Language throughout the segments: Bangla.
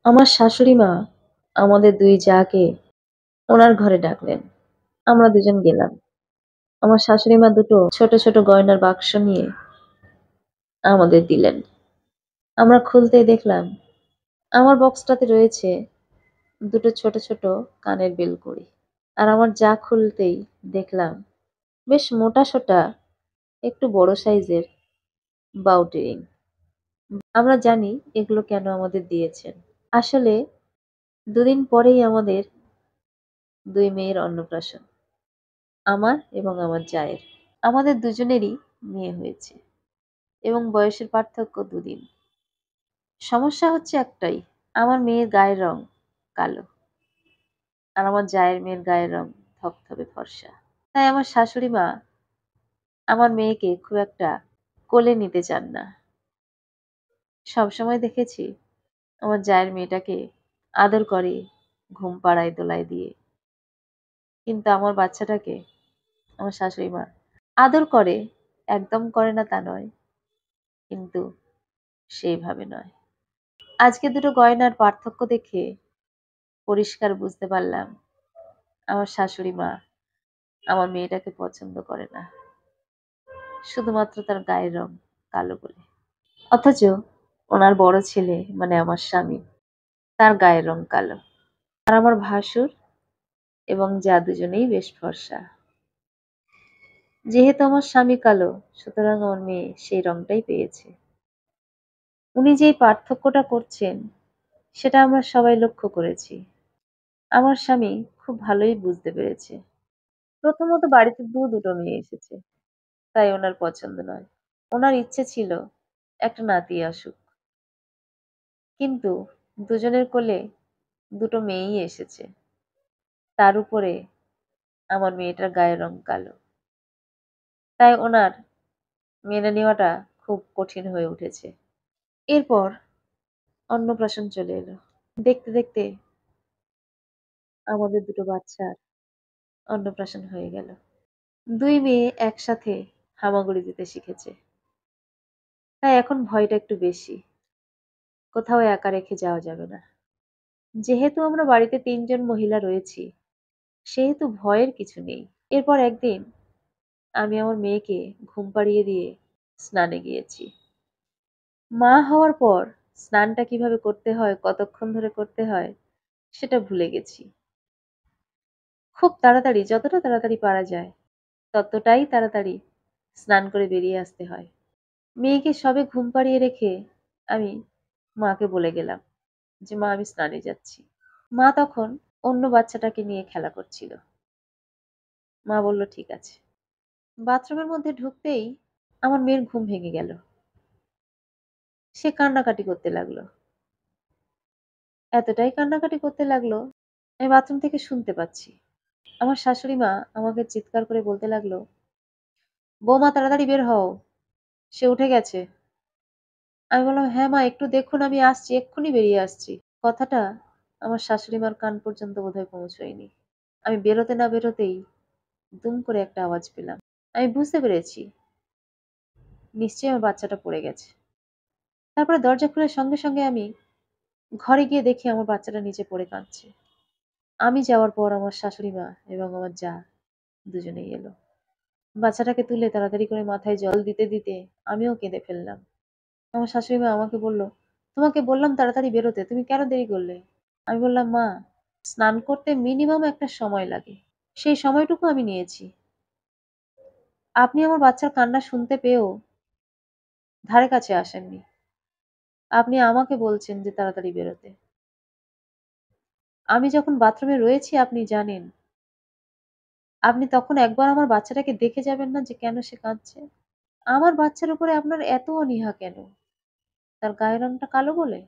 আমার শাশুড়ি মা আমাদের ২ জাকে উনার ঘরে ডাকলেন। আমরা দুজন গেলাম। আমার শাশুড়ি মা দুটো ছোট, ছোট গয়নার বাক্স নিয়ে আমাদের দিলেন। আমরা খুলতেই দেখলাম আমার বক্সটাতে রয়েছে দুটো ছোট, ছোট কানের বেলকড়ি। আর আমার জা খুলতেই দেখলাম বেশ মোটা-সোটা একটু বড় সাইজের বাউটি রিং। আমরা জানি এগুলো কেন আমাদের দিয়েছেন। আসলে ২ দিন পরেই আমাদের ২ মেয়ের অন্নপ্রাশন। আমার এবং আমার জায়ের। আমাদের দুজনেরই মেয়ে হয়েছে এবং বয়সের পার্থক্য ২ দিন। সমস্যা হচ্ছে একটাই, আমার মেয়ের গায়ের রং কালো আর আমার জায়ের মেয়ের গায়ের রং থপথপে ফর্সা। তাই আমার শাশুড়ি মা আমার মেয়েকে খুব একটা কোলে নিতে চান না। সবসময় দেখেছি আমার জায়ের মেয়েটাকে আদর করে ঘুম পাড়ায় দোলায় দিয়ে। কিন্তু আমার বাচ্চাটাকে আমার শাশুড়ি মা আদর করে, একদম করে না তা নয়, কিন্তু সেইভাবে নয়। আজকে দুটো গয়নার পার্থক্য দেখে পরিষ্কার বুঝতে পারলাম আমার শাশুড়ি মা আমার মেয়েটাকে পছন্দ করে না, শুধুমাত্র তার গায়ের রং কালো বলে। অথচ ওনার বড় ছেলে মানে আমার স্বামী, তার গায়ের রং কালো। আর আমার ভাসুর এবং যা দুজনেই বেশ ফর্সা। যেহেতু আমার স্বামী কালো, সুতরাং আমার মেয়ে সেই রংটাই পেয়েছে। উনি যেই পার্থক্যটা করছেন সেটা আমরা সবাই লক্ষ্য করেছি। আমার স্বামী খুব ভালোই বুঝতে পেরেছে। প্রথমত বাড়িতে দুটো মেয়ে এসেছে, তাই ওনার পছন্দ নয়। ওনার ইচ্ছে ছিল একটা নাতি আসুক, কিন্তু দুজনের কোলে দুটো মেয়েই এসেছে। তার উপরে আমার মেয়েটার গায়ের রং কালো। তাই ওনার মেনে নেওয়াটা খুব কঠিন হয়ে উঠেছে। এরপর অন্নপ্রাশন চলে এলো। দেখতে দেখতে আমাদের দুটো বাচ্চার অন্নপ্রাশন হয়ে গেল। ২ মেয়ে একসাথে হামাগুড়ি দিতে শিখেছে। তাই এখন ভয়টা একটু বেশি। কোথাও একা রেখে যাওয়া যাবে না। যেহেতু আমরা বাড়িতে ৩ জন মহিলা রয়েছি, সেহেতু ভয়ের কিছু নেই। এরপর একদিন আমি আমার মেয়েকে ঘুম পাড়িয়ে দিয়ে স্নানে গিয়েছি। মা হওয়ার পর স্নানটা কিভাবে করতে হয়, কতক্ষণ ধরে করতে হয় সেটা ভুলে গেছি। খুব তাড়াতাড়ি, যতটা তাড়াতাড়ি পারা যায় ততটাই তাড়াতাড়ি স্নান করে বেরিয়ে আসতে হয়। মেয়েকে সবে ঘুম পাড়িয়ে রেখে আমি মাকে বলে গেলাম যে, "মা আমি স্নানে যাচ্ছি।" মা তখন অন্য বাচ্চাটাকে নিয়ে খেলা করছিল। মা বলল, "ঠিক আছে।" বাথরুমের মধ্যে ঢুকতেই আমার মেয়ের ঘুম ভেঙে গেল। সে কান্নাকাটি করতে লাগলো। এতটাই কান্নাকাটি করতে লাগলো, আমি বাথরুম থেকে শুনতে পাচ্ছি। আমার শাশুড়ি মা আমাকে চিৎকার করে বলতে লাগলো, "বৌমা তাড়াতাড়ি বের হও, সে উঠে গেছে।" আমি বললাম, "হ্যাঁ মা, একটু দেখুন, আমি আসছি, এক্ষুনি বেরিয়ে আসছি।" কথাটা আমার শাশুড়ি মার কান পর্যন্ত বোধহয় পৌঁছয়নি। আমি বেরোতে না বেরোতেই দুম করে একটা আওয়াজ পেলাম। আমি বুঝতে পেরেছি নিশ্চয়ই আমার বাচ্চাটা পড়ে গেছে। তারপরে দরজা খোলার সঙ্গে সঙ্গে আমি ঘরে গিয়ে দেখি আমার বাচ্চাটা নিচে পড়ে কাঁদছে। আমি যাওয়ার পর আমার শাশুড়ি মা এবং আমার জা দুজনেই এলো। বাচ্চাটাকে তুলে তাড়াতাড়ি করে মাথায় জল দিতে দিতে আমিও কেঁদে ফেললাম। আমার শাশুড়ি মা আমাকে বলল, "তোমাকে বললাম তাড়াতাড়ি বেরোতে, তুমি কেন দেরি করলে?" আমি বললাম, "মা, স্নান করতে মিনিমাম একটা সময় লাগে। সেই সময়টুকু আমি নিয়েছি। আপনি আমার বাচ্চার কান্না শুনতে পেয়েও ধারে কাছে আসেননি। আপনি আমাকে বলছেন যে তাড়াতাড়ি বেরোতে। আমি যখন বাথরুমে রয়েছি আপনি জানেন। আপনি তখন একবার আমার বাচ্চাটাকে দেখে যাবেন না যে কেন সে কাঁদছে? আমার বাচ্চার উপরে আপনার এত অনীহা কেন? তার গায়ের রংটা কালো বলে?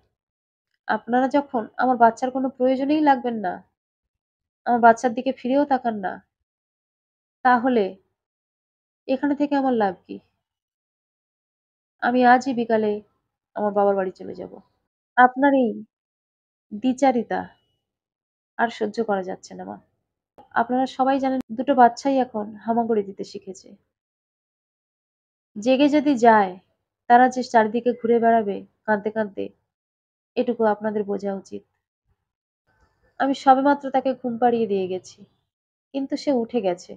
আপনারা যখন আমার বাচ্চার কোনো প্রয়োজনেই লাগবেন না, আমার বাচ্চার দিকে ফিরেও তাকান না, তাহলে এখানে থেকে আমার লাভ কি? আমি আজই বিকালে আমার বাবার বাড়ি চলে যাব। আপনার এই দ্বিচারিতা আর সহ্য করা যাচ্ছে না মা। আপনারা সবাই জানেন দুটো বাচ্চাই এখন হামাগুড়ি দিতে শিখেছে। জেগে যদি যায়, তারা যে চারিদিকে ঘুরে বেড়াবে কাঁদতে কাঁদতে, এটুকু আপনাদের বোঝা উচিত। আমি সবেমাত্র তাকে ঘুম পাড়িয়ে দিয়ে গেছি, কিন্তু সে উঠে গেছে।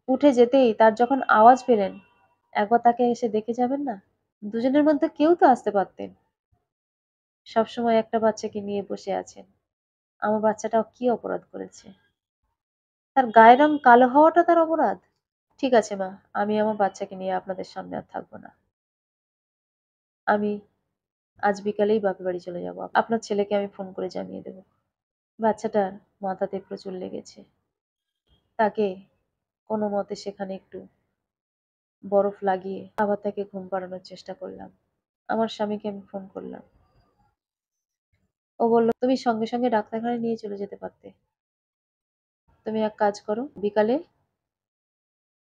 উঠে যেতেই তার যখন আওয়াজ পেলেন, একবার তাকে এসে দেখে যাবেন না? দুজনের মধ্যে কেউ তো আসতে পারতেন। সবসময় একটা বাচ্চাকে নিয়ে বসে আছেন। আমার বাচ্চাটাও কি অপরাধ করেছে? তার গায়ের রং কালো হওয়াটা তার অপরাধ? ঠিক আছে মা, আমি আমার বাচ্চাকে নিয়ে আপনাদের সামনে আর থাকবো না। আমি আজ বিকালেই বাপের বাড়ি চলে যাব। আপনার ছেলেকে আমি ফোন করে জানিয়ে দেব। বাচ্চাটার মাথাতে প্রচুর লেগেছে। তাকে কোনো মতে সেখানে একটু বরফ লাগিয়ে আবার তাকে ঘুম পাড়ানোর চেষ্টা করলাম। আমার স্বামীকে আমি ফোন করলাম। ও বলল, তুমি সঙ্গে সঙ্গে ডাক্তারখানায় নিয়ে চলে যেতে পারতে। তুমি এক কাজ করো, বিকালে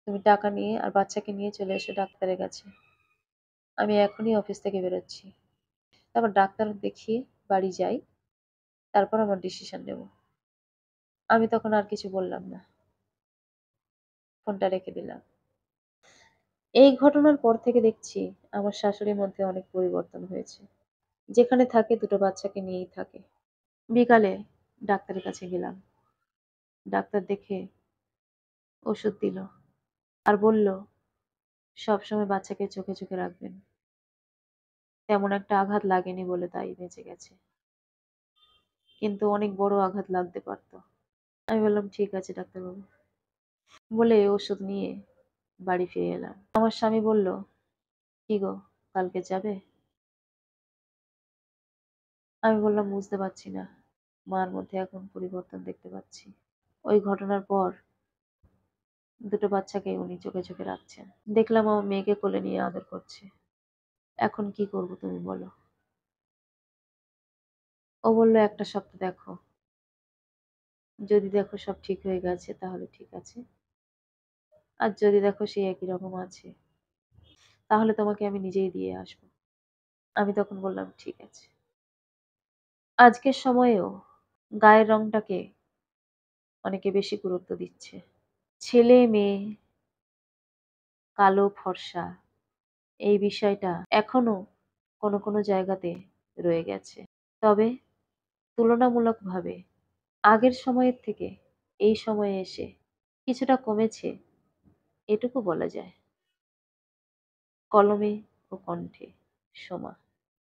তুমি টাকা নিয়ে আর বাচ্চাকে নিয়ে চলে এসো ডাক্তারের কাছে। আমি এখনই অফিস থেকে বেরোচ্ছি। তারপর ডাক্তার দেখিয়ে বাড়ি যাই, তারপর আমার ডিসিশন নেব। আমি তখন আর কিছু বললাম না, ফোনটা রেখে দিলাম। এই ঘটনার পর থেকে দেখছি আমার শাশুড়ির মধ্যে অনেক পরিবর্তন হয়েছে। যেখানে থাকে দুটো বাচ্চাকে নিয়েই থাকে। বিকালে ডাক্তারের কাছে গেলাম। ডাক্তার দেখে ওষুধ দিল আর বলল, সবসময় বাচ্চাকে চোখে চোখে রাখবেন। তেমন একটা আঘাত লাগেনি বলে তাই বেঁচে গেছে, কিন্তু অনেক বড় আঘাত লাগতে পারতো। আমি বললাম, ঠিক আছে ডাক্তারবাবু, বলে ওষুধ নিয়ে বাড়ি ফিরে এলাম। আমার স্বামী বলল, কি গো, কালকে যাবে? আমি বললাম, বুঝতে পারছি না, মার মধ্যে এখন পরিবর্তন দেখতে পাচ্ছি। ওই ঘটনার পর দুটো বাচ্চাকে উনি চোখে চোখে রাখছেন। দেখলাম আমার মেয়েকে কোলে নিয়ে আদর করছে। এখন কি করব তুমি বলো? ও বলল, একটা সপ্তাহ দেখো, যদি দেখো সব ঠিক হয়ে গেছে তাহলে ঠিক আছে, আর যদি দেখো সেই একই রকম আছে তাহলে তোমাকে আমি নিজেই দিয়ে আসবো। আমি তখন বললাম, ঠিক আছে। আজকের সময়েও গায়ের রংটাকে অনেকে বেশি গুরুত্ব দিচ্ছে। ছেলে মেয়ে, কালো ফর্সা, এই বিষয়টা এখনো কোনো কোনো জায়গাতে রয়ে গেছে। তবে তুলনামূলকভাবে আগের সময়ের থেকে এই সময়ে এসে কিছুটা কমেছে, এটুকু বলা যায়। কলমে ও কণ্ঠে সোমা।